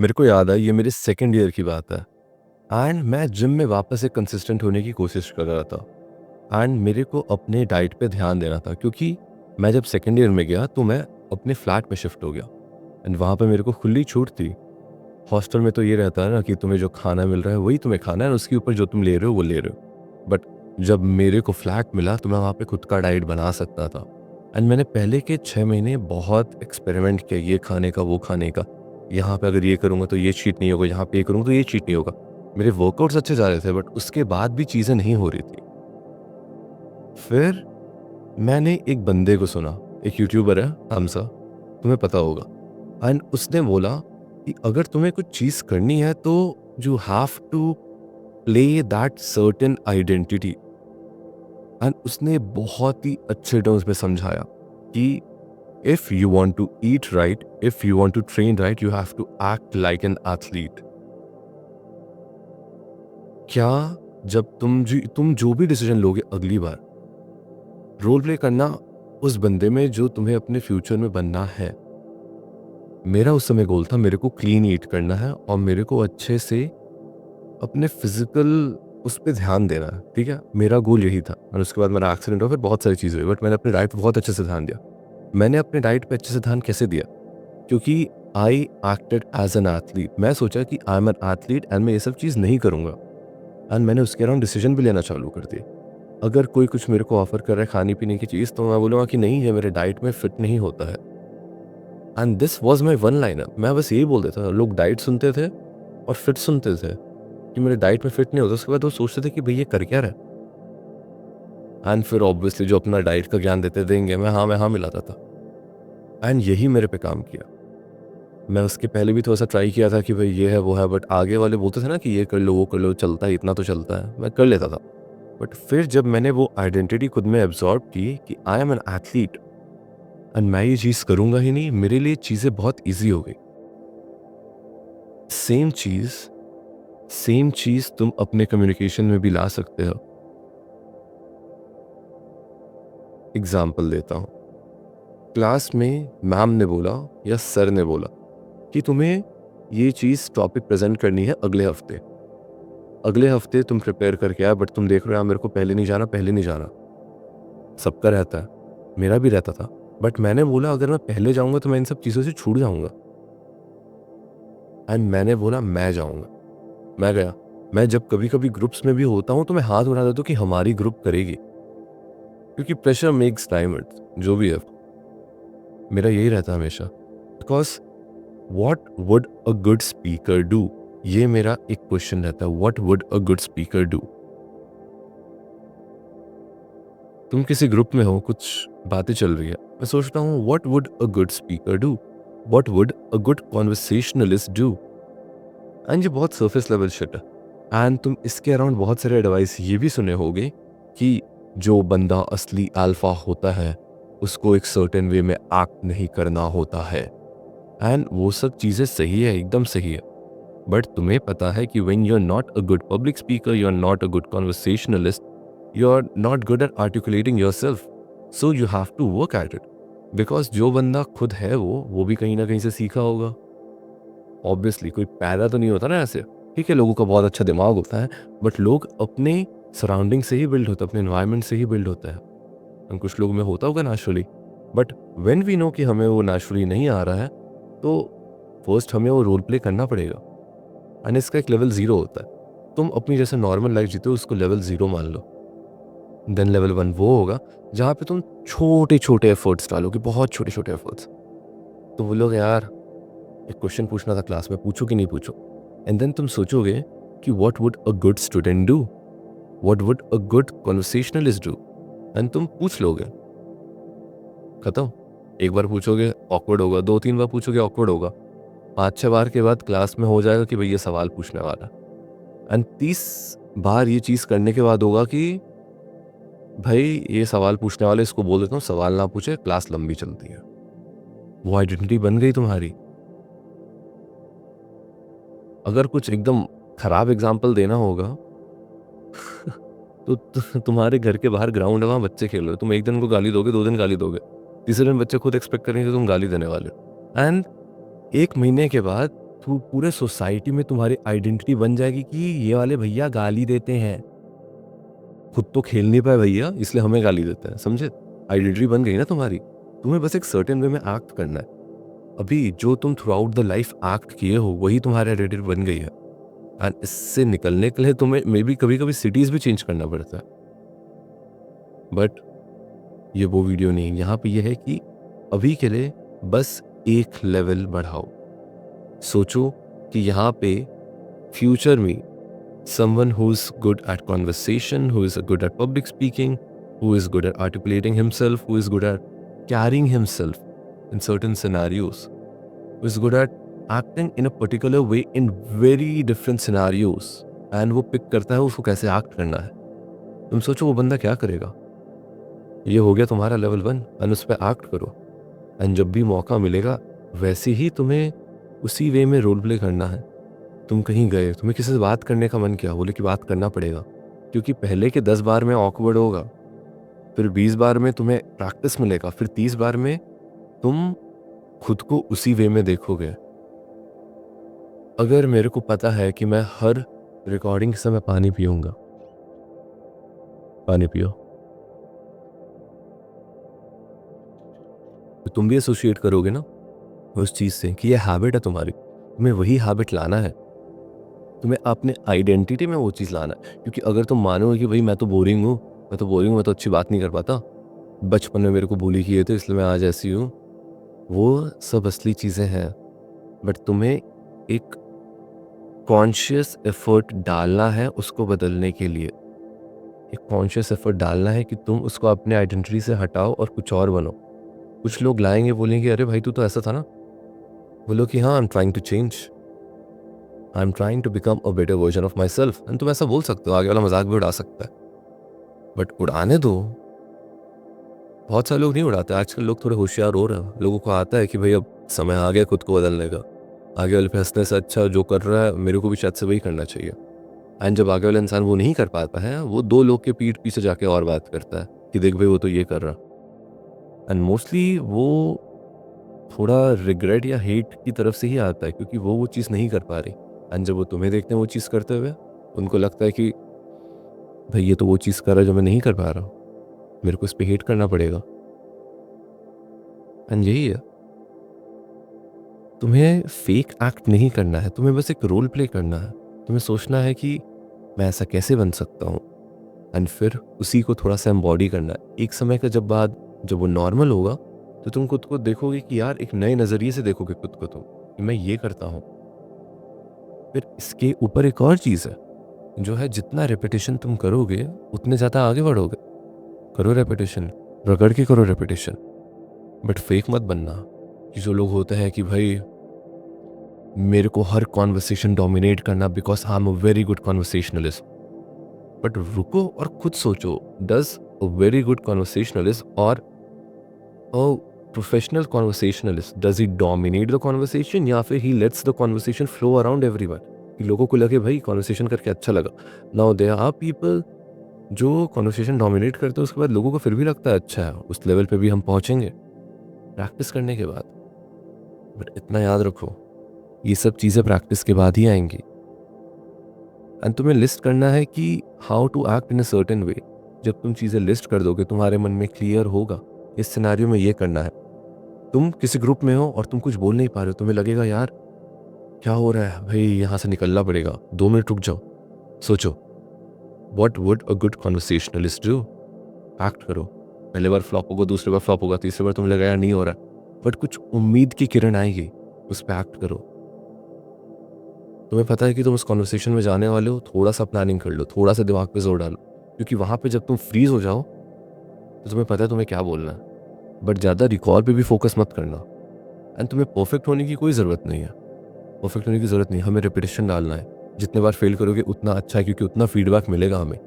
मेरे को याद है ये मेरे सेकंड ईयर की बात है एंड मैं जिम में वापस से कंसिस्टेंट होने की कोशिश कर रहा था एंड मेरे को अपने डाइट पे ध्यान देना था क्योंकि मैं जब सेकंड ईयर में गया तो मैं अपने फ्लैट में शिफ्ट हो गया एंड वहाँ पे मेरे को खुली छूट थी। हॉस्टल में तो ये रहता है ना कि तुम्हें जो खाना मिल रहा है वही तुम्हें खाना है, उसके ऊपर जो तुम ले रहे हो वो ले रहे हो। बट जब मेरे को फ्लैट मिला तो मैं वहाँ पे खुद का डाइट बना सकता था एंड मैंने पहले के 6 महीने बहुत एक्सपेरिमेंट किया, ये खाने का वो खाने का। यहाँ पे अगर ये करूँगा तो ये चीट नहीं होगा, यहाँ पे ये करूँगा तो ये चीट नहीं होगा। मेरे वर्कआउट्स अच्छे जा रहे थे बट उसके बाद भी चीज़ें नहीं हो रही थी। फिर मैंने एक बंदे को सुना, एक यूट्यूबर है हमसा, तुम्हें पता होगा। एंड उसने बोला कि अगर तुम्हें कुछ चीज़ करनी है तो you have to play that certain identity. And उसने बहुत ही अच्छे टर्म्स में समझाया कि if you want to eat right, if you want to train right, you have to act like an athlete. क्या जब तुम जो भी डिसीजन लोगे अगली बार, रोल प्ले करना उस बंदे में जो तुम्हें अपने फ्यूचर में बनना है। मेरा उस समय गोल था, मेरे को क्लीन ईट करना है और मेरे को अच्छे से अपने फिजिकल उस पर ध्यान देना है, ठीक है। मेरा गोल यही था और उसके बाद मेरा एक्सीडेंट हुआ, फिर बहुत सारी चीज़ें हुई बट मैंने अपने डाइट पे बहुत अच्छे से ध्यान दिया। मैंने अपने डाइट पे अच्छे से ध्यान कैसे दिया? क्योंकि आई एक्टेड एज एन एथलीट। मैं सोचा कि I am an athlete and मैं ये सब चीज़ नहीं करूँगा एंड मैंने उसके अराउंड डिसीजन भी लेना चालू कर दिए। अगर कोई कुछ मेरे को ऑफर कर रहा है खाने पीने की चीज़ तो मैं बोलूँगा कि नहीं, ये मेरे डाइट में फिट नहीं होता है। And this was my one liner. मैं बस यही बोल देता था। लोग डाइट सुनते थे और फिट सुनते थे कि मेरे डाइट में फिट नहीं होता, उसके बाद वो सोचते थे कि भाई ये कर क्या रहा है। एंड फिर ऑब्वियसली जो अपना डाइट का ज्ञान देते देंगे मैं हाँ मिलाता था एंड यही मेरे पे काम किया। मैं उसके पहले भी थोड़ा सा ट्राई किया था कि भाई ये है वो है, बट आगे वाले बोलते थे ना कि ये कर लो वो कर लो, चलता है इतना तो चलता है, मैं कर लेता था। बट फिर जब मैंने वो आइडेंटिटी खुद में एब्जॉर्ब की कि I am an athlete and मैं ये चीज़ करूँगा ही नहीं, मेरे लिए चीज़ें बहुत ईजी हो गई। सेम चीज़ सेम चीज़ तुम अपने कम्युनिकेशन में भी ला सकते हो। एग्जाम्पल देता हूँ। क्लास में मैम ने बोला या सर ने बोला कि तुम्हें ये चीज़ टॉपिक प्रेजेंट करनी है अगले हफ्ते। अगले हफ्ते तुम प्रिपेयर करके आए बट तुम देख रहे हो यार मेरे को पहले नहीं जाना। सबका रहता है, मेरा भी रहता था। बट मैंने बोला अगर मैं पहले जाऊंगा तो मैं इन सब चीज़ों से छूट जाऊंगा एंड मैंने बोला मैं जाऊंगा। मैं गया। मैं जब कभी कभी ग्रुप्स में भी होता हूँ तो मैं हाथ उठा देता हूँ कि हमारी ग्रुप करेगी, क्योंकि प्रेशर मेक्स डायमंड्स। जो भी है मेरा यही रहता है हमेशा। Because what would a good speaker do, ये मेरा एक क्वेश्चन रहता है। What would a good speaker do? तुम किसी ग्रुप में हो, कुछ बातें चल रही है, मैं सोचता हूँ what would a good speaker do, what would a good conversationalist do. And ये बहुत सरफेस लेवल शिट है एंड तुम इसके अराउंड बहुत सारे एडवाइस ये भी सुने होगे कि जो बंदा असली अल्फा होता है उसको एक सर्टेन वे में एक्ट नहीं करना होता है। एंड वो सब चीज़ें सही है, एकदम सही है। बट तुम्हें पता है कि when you are not a good public speaker, you are not a good conversationalist, you are not good at articulating yourself, so you have to work at it. Because जो बंदा खुद है वो भी कहीं ना कहीं से सीखा होगा। ऑब्वियसली कोई पैदा तो नहीं होता ना ऐसे। ठीक है, लोगों का बहुत अच्छा दिमाग होता है बट लोग अपने सराउंडिंग से ही बिल्ड होता है, अपने एनवायरनमेंट से ही बिल्ड होता है। और कुछ लोग में होता होगा naturally, but when we know कि हमें वो नेचुरली नहीं आ रहा है तो फर्स्ट हमें वो रोल प्ले करना पड़ेगा एंड इसका एक लेवल 0 होता है। तुम अपनी जैसे नॉर्मल लाइफ जीते हो उसको लेवल 0 मान लो। देन लेवल 1 वो होगा जहाँ पे तुम छोटे छोटे एफर्ट्स डालोगे, बहुत छोटे छोटे एफर्ट्स। तो वो लोग यार एक क्वेश्चन पूछना था क्लास में, पूछो कि नहीं पूछो। एंड देन तुम सोचोगे कि what would a good student do, what would a good conversationalist do, and तुम पूछ लोगे। खत्म। एक बार पूछोगे ऑकवर्ड होगा, 2-3 बार पूछोगे ऑकवर्ड होगा, 5-6 बार के बाद क्लास में हो जाएगा कि भाई ये सवाल पूछने वाला है। एंड 30 बार ये चीज़ करने के बाद होगा कि भाई ये सवाल पूछने वाले, इसको बोल देता हूँ सवाल ना पूछे, क्लास लंबी चलती है। वो आइडेंटिटी बन गई तुम्हारी। अगर कुछ एकदम खराब एग्जाम्पल देना होगा तो तुम्हारे घर के बाहर ग्राउंड है, वहाँ बच्चे खेल रहे हो, तुम एक दिन को गाली दोगे, 2 दिन गाली दोगे, तीसरे दिन बच्चे खुद एक्सपेक्ट करेंगे कि तुम गाली देने वाले हो। एंड 1 महीने के बाद तो पूरे सोसाइटी में तुम्हारी आइडेंटिटी बन जाएगी कि ये वाले भैया गाली देते हैं, खुद तो खेल नहीं पाए भैया इसलिए हमें गाली देते हैं, समझे? आइडेंटिटी बन गई ना तुम्हारी। तुम्हें बस एक सर्टेन वे में एक्ट करना है। अभी जो तुम through out the life act किए हो वही तुम्हारी आइडेंटिटी बन गई है। एंड इससे निकलने के लिए तुम्हें मे बी कभी कभी सिटीज भी चेंज करना पड़ता है। बट ये वो वीडियो नहीं, यहाँ पे ये है कि अभी के लिए बस एक लेवल बढ़ाओ। सोचो कि यहाँ पे फ्यूचर में someone who's good at conversation, who is good at public speaking, who is good at articulating himself, who is good at carrying himself in certain scenarios, who is good at acting in a particular way in very different scenarios, and वो pick करता है उसको कैसे act करना है। तुम सोचो वो बंदा क्या करेगा। ये हो गया तुम्हारा लेवल 1 एंड उस पर एक्ट करो। एंड जब भी मौका मिलेगा वैसे ही तुम्हें उसी वे में रोल प्ले करना है। तुम कहीं गए, तुम्हें किसी से बात करने का मन किया, बोले कि बात करना पड़ेगा, क्योंकि पहले के 10 बार में ऑकवर्ड होगा, फिर 20 बार में तुम्हें प्रैक्टिस मिलेगा, फिर 30 बार में तुम खुद को उसी वे में देखोगे। अगर मेरे को पता है कि मैं हर रिकॉर्डिंग के समय पानी पीऊंगा, पानी पियो, तो तुम भी एसोसिएट करोगे ना उस चीज से कि ये हैबिट है तुम्हारी, तुम्हें वही हैबिट लाना है, तुम्हें अपने आइडेंटिटी में वो चीज़ लाना है। क्योंकि अगर तुम मानोगे कि भाई मैं तो बोरिंग हूँ, मैं तो अच्छी बात नहीं कर पाता, बचपन में मेरे को bully किए थे इसलिए मैं आज ऐसी हूँ, वो सब असली चीज़ें हैं। बट तुम्हें एक कॉन्शियस एफर्ट डालना है उसको बदलने के लिए। एक कॉन्शियस एफर्ट डालना है कि तुम उसको अपने आइडेंटिटी से हटाओ और कुछ और बनो। कुछ लोग लाएंगे, बोलेंगे अरे भाई तू तो ऐसा था ना, बोलो कि हाँ I am trying to change, I am trying to become a better version of myself. And तुम ऐसा बोल सकते हो, आगे वाला मजाक भी उड़ा सकता है, बट उड़ाने दो। बहुत सारे लोग नहीं उड़ाते, आजकल लोग थोड़े होशियार हो रहे हैं, लोगों को आता है कि भाई अब समय आ गया खुद को बदलने का, आगे वाले पे हंसने से अच्छा जो कर रहा है मेरे को भी शायद से वही करना चाहिए। एंड जब आगे वाला इंसान वो नहीं कर पाता है, वो 2 लोग के पीठ पीछे जाके और बात करता है कि देख भाई वो तो ये कर रहा। एंड मोस्टली वो थोड़ा रिग्रेट या हेट की तरफ से ही आता है, क्योंकि वो चीज़ नहीं कर पा रही। एंड जब वो तुम्हें देखते हैं वो चीज़ करते हुए, उनको लगता है कि भाई ये तो वो चीज़ कर रहा है जो मैं नहीं कर पा रहा हूँ, मेरे को इस पे हेट करना पड़ेगा। एंड यही है, तुम्हें फेक एक्ट नहीं करना है, तुम्हें बस एक रोल प्ले करना है। तुम्हें सोचना है कि मैं ऐसा कैसे बन सकता हूँ, एंड फिर उसी को थोड़ा सा एम्बॉडी करना है। एक समय के जब वो नॉर्मल होगा तो तुम खुद को देखोगे कि यार एक नए नज़रिए से देखोगे खुद को तुम कि मैं ये करता हूँ। फिर इसके ऊपर एक और चीज़ है जो है, जितना रेपिटेशन तुम करोगे उतने ज़्यादा आगे बढ़ोगे। करो रेपिटेशन, रगड़ के करो रेपिटेशन, बट फेक मत बनना। कि जो लोग होते हैं कि भाई मेरे को हर कॉन्वर्सेशन डोमिनेट करना because I am a very good conversationalist. But रुको और खुद सोचो, does a very good conversationalist और a professional conversationalist, does he dominate the conversation या फिर he lets the conversation flow around everyone, कि लोगों को लगे भाई कॉन्वर्सेशन करके अच्छा लगा। नाउ देयर आर पीपल जो कॉन्वर्सेशन डोमिनेट करते हैं, उसके बाद लोगों को फिर भी लगता है अच्छा है, उस लेवल पे भी हम पहुंचेंगे प्रैक्टिस करने के बाद। बट इतना याद रखो, ये सब चीज़ें प्रैक्टिस के बाद ही आएंगी। एंड तुम्हें लिस्ट करना है कि how to act in a certain way. जब तुम चीज़ें लिस्ट कर दोगे तुम्हारे मन में क्लियर होगा इस सिनेरियो में ये करना है। तुम किसी ग्रुप में हो और तुम कुछ बोल नहीं पा रहे हो, तुम्हें लगेगा यार क्या हो रहा है भाई, यहाँ से निकलना पड़ेगा, 2 मिनट रुक जाओ, सोचो what would a good conversationalist do. Act करो, पहले बार फ्लॉप होगा, दूसरी बार फ्लॉप होगा, तीसरी बार तुम्हें लगा यार नहीं हो रहा, बट कुछ उम्मीद की किरण आएगी, उस पर एक्ट करो। तुम्हें पता है कि तुम उस कॉन्वर्सेशन में जाने वाले हो, थोड़ा सा प्लानिंग कर लो, थोड़ा सा दिमाग पे जोर डालो, क्योंकि वहाँ पे जब तुम फ्रीज हो जाओ तो तुम्हें पता है तुम्हें क्या बोलना है। बट ज़्यादा रिकॉल पे भी फोकस मत करना। एंड तुम्हें परफेक्ट होने की कोई ज़रूरत नहीं है, परफेक्ट होने की ज़रूरत नहीं, हमें रिपीटेशन डालना है। जितने बार फेल करोगे उतना अच्छा है, क्योंकि उतना फीडबैक मिलेगा हमें।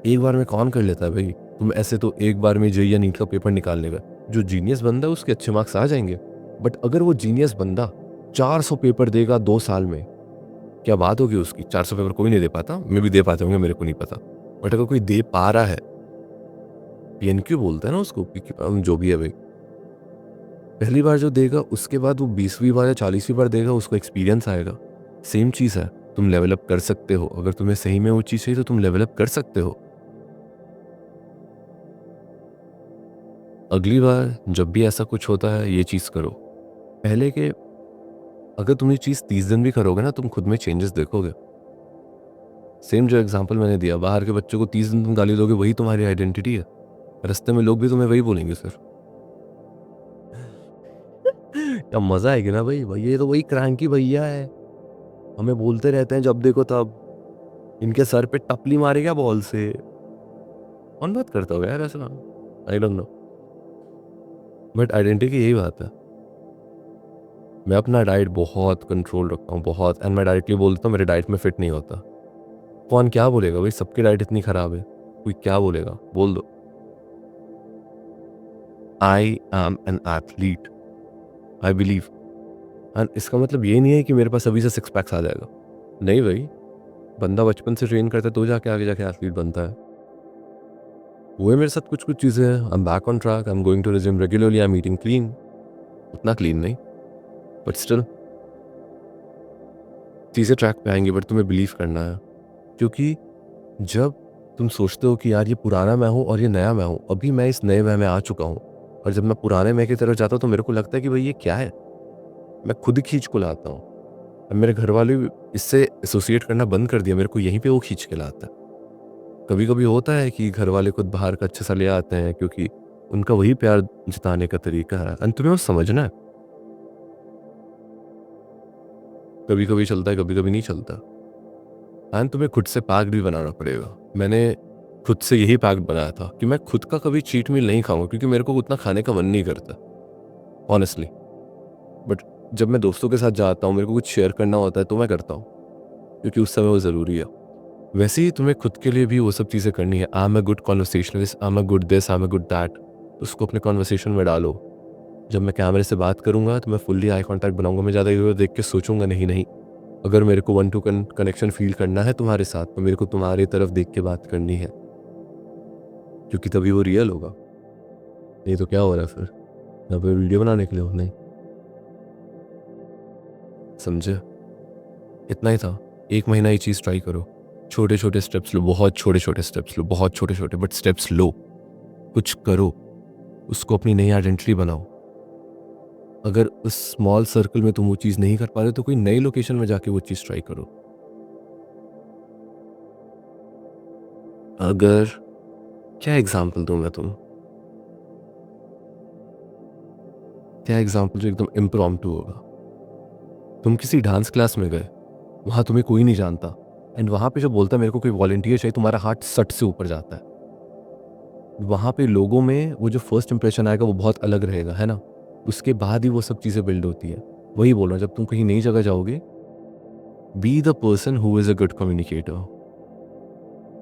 एक बार में कौन कर लेता है भाई, तुम ऐसे तो एक बार में जेईई या नीट का पेपर निकालने का, जो जीनियस बंदा है उसके अच्छे मार्क्स आ जाएंगे। बट अगर वो जीनियस बंदा 400 पेपर देगा 2 साल में, क्या बात होगी उसकी। 400 पेपर कोई नहीं दे पाता, मैं भी दे पाते होंगे, मेरे को नहीं पता। बट अगर कोई दे पा रहा है, पीएनक्यू बोलते हैं ना उसको, जो भी है भाई, पहली बार जो देगा उसके बाद वो 20वीं बार या 40वीं बार देगा, उसको एक्सपीरियंस आएगा। सेम चीज़ है, तुम लेवल अप कर सकते हो। अगर तुम्हें सही में वो चीज़ चाहिए तो तुम लेवल अप कर सकते हो। अगली बार जब भी ऐसा कुछ होता है ये चीज़ करो। पहले के अगर तुम ये चीज़ 30 दिन भी करोगे ना, तुम खुद में चेंजेस देखोगे। सेम जो एग्जांपल मैंने दिया, बाहर के बच्चों को 30 दिन तुम गाली दोगे, वही तुम्हारी आइडेंटिटी है। रास्ते में लोग भी तुम्हें वही बोलेंगे सर। क्या मजा आएगी ना भाई, भैया ये तो वही क्रैंकी भैया है, हमें बोलते रहते हैं जब देखो तब, इनके सर पे टपली मारे क्या बॉल से। कौन बात करता होगा यार ऐसा, I don't know. But identity की यही बात है। मैं अपना डाइट बहुत कंट्रोल रखता हूँ, बहुत। एंड मैं डायरेक्टली बोलता हूँ मेरे डाइट में फिट नहीं होता। कौन क्या बोलेगा भाई, सबकी डाइट इतनी खराब है, कोई क्या बोलेगा, बोल दो। I am an athlete, I believe. And इसका मतलब ये नहीं है कि मेरे पास अभी से सिक्स पैक्स आ जाएगा। नहीं भाई, बंदा बचपन से ट्रेन करता है तो जाके आगे जाके एथलीट बनता है। वो है मेरे साथ कुछ कुछ चीज़ें हैं। I am back on track, I am going to the gym regularly, I am eating clean. उतना क्लीन नहीं, बट स्टिल चीज़ें ट्रैक पे आएंगी, बट तुम्हें बिलीव करना है। क्योंकि जब तुम सोचते हो कि यार ये पुराना मैं हूँ और ये नया मैं हूँ, अभी मैं इस नए मैं में आ चुका हूँ, और जब मैं पुराने मैं की तरफ जाता हूँ तो मेरे को लगता है कि भाई ये क्या है, मैं खुद ही खींच को लाता हूँ। अब मेरे घर वाले भी इससे एसोसिएट करना बंद कर दिया, मेरे को यहीं पे वो खींच के लाता है। कभी कभी होता है कि घर वाले खुद बाहर का अच्छा सा ले आते हैं, क्योंकि उनका वही प्यार जताने का तरीका है। अंत में वो समझना है, कभी कभी चलता है, कभी कभी नहीं चलता। एंड तुम्हें खुद से पैक्ट भी बनाना पड़ेगा। मैंने खुद से यही पैक्ट बनाया था कि मैं खुद का कभी चीट मील नहीं खाऊंगा, क्योंकि मेरे को उतना खाने का मन नहीं करता ऑनेस्टली। बट जब मैं दोस्तों के साथ जाता हूँ, मेरे को कुछ शेयर करना होता है तो मैं करता हूँ, क्योंकि उस समय वो ज़रूरी है। वैसे ही तुम्हें खुद के लिए भी वो सब चीज़ें करनी है। आई am a good conversationalist, I am a good this, I am a good that. उसको अपने कॉन्वर्सेशन में डालो। जब मैं कैमरे से बात करूंगा तो मैं फुल्ली आई कांटेक्ट बनाऊंगा, मैं ज़्यादा इधर देख के सोचूंगा नहीं। नहीं, अगर मेरे को वन टू कनेक्शन फील करना है तुम्हारे साथ, तो मेरे को तुम्हारी तरफ देख के बात करनी है, क्योंकि तभी वो रियल होगा। नहीं तो क्या हो रहा है फिर, यहाँ पे वीडियो बनाने के लिए हो? नहीं, समझे? इतना ही था। एक महीना ये चीज़ ट्राई करो। छोटे छोटे स्टेप्स लो, बहुत छोटे छोटे स्टेप्स लो, बहुत छोटे छोटे बट स्टेप्स लो। कुछ करो, उसको अपनी नई आइडेंटिटी बनाओ। अगर उस स्मॉल सर्कल में तुम वो चीज़ नहीं कर पा रहे तो कोई नई लोकेशन में जाके वो चीज़ ट्राई करो। अगर क्या एग्जाम्पल दूं मैं तुम, क्या एग्जाम्पल जो एकदम इम्प्रॉम्प्टू होगा। तुम किसी डांस क्लास में गए, वहां तुम्हें कोई नहीं जानता, एंड वहां पे जो बोलता है मेरे को कोई वॉलंटियर चाहिए, तुम्हारा हार्ट सट से ऊपर जाता है। वहां पे लोगों में वो जो फर्स्ट इंप्रेशन आएगा वो बहुत अलग रहेगा, है ना? उसके बाद ही वो सब चीज़ें बिल्ड होती है। वही बोल रहा हूँ, जब तुम कहीं नई जगह जाओगे, be the person who is a good communicator.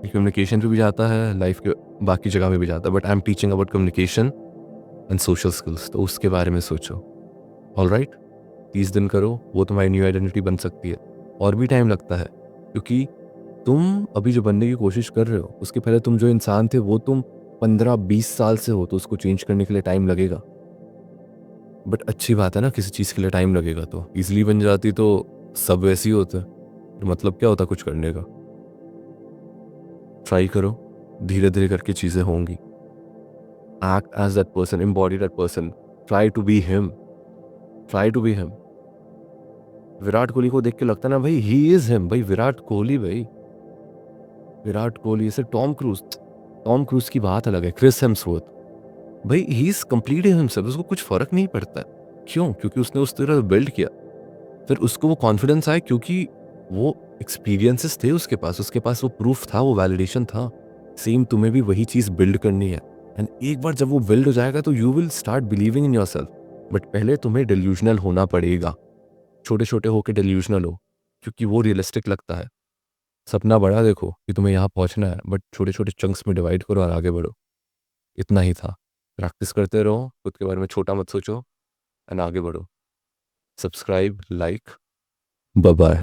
Communication पे भी जाता है, लाइफ के बाकी जगह में भी जाता है, but I am teaching about communication and social skills, तो उसके बारे में सोचो। ऑल राइट, 30 दिन करो, वो तुम्हारी न्यू आइडेंटिटी बन सकती है। और भी टाइम लगता है, क्योंकि तुम अभी जो बनने की कोशिश कर रहे हो, उसके पहले तुम जो इंसान थे वो तुम 15-20 साल से हो, तो उसको चेंज करने के लिए टाइम लगेगा। बट अच्छी बात है ना, किसी चीज़ के लिए टाइम लगेगा तो इजीली बन जाती तो सब वैसे ही होते। तो मतलब क्या होता कुछ करने का। ट्राई करो, धीरे धीरे करके चीज़ें होंगी। Act as that person, embody that person, try to be him, try to be him. Virat Kohli को देख के लगता है ना भाई, ही इज हिम भाई, विराट कोहली भाई, विराट कोहली। ऐसे टॉम क्रूज की बात अलग है, क्रिस हेम्सवर्थ भाई, ही इज कंप्लीटली हिमसेल्फ, उसको कुछ फर्क नहीं पड़ता है। क्यों? क्योंकि उसने उस तरह बिल्ड किया। फिर उसको वो कॉन्फिडेंस आया, क्योंकि वो एक्सपीरियंसेस थे उसके पास वो प्रूफ था, वो वैलिडेशन था। सेम तुम्हें भी वही चीज बिल्ड करनी है। एंड एक बार जब वो बिल्ड हो जाएगा तो you will start believing in yourself. But पहले तुम्हें डिल्यूजनल होना पड़ेगा, छोटे छोटे होकर डिल्यूजनल हो, क्योंकि वो रियलिस्टिक लगता है। सपना बड़ा देखो कि तुम्हें यहाँ पहुंचना है, बट छोटे छोटे चंक्स में डिवाइड करो और आगे बढ़ो। इतना ही था। प्रैक्टिस करते रहो, खुद के बारे में छोटा मत सोचो, एंड आगे बढ़ो। Subscribe, like, bye bye.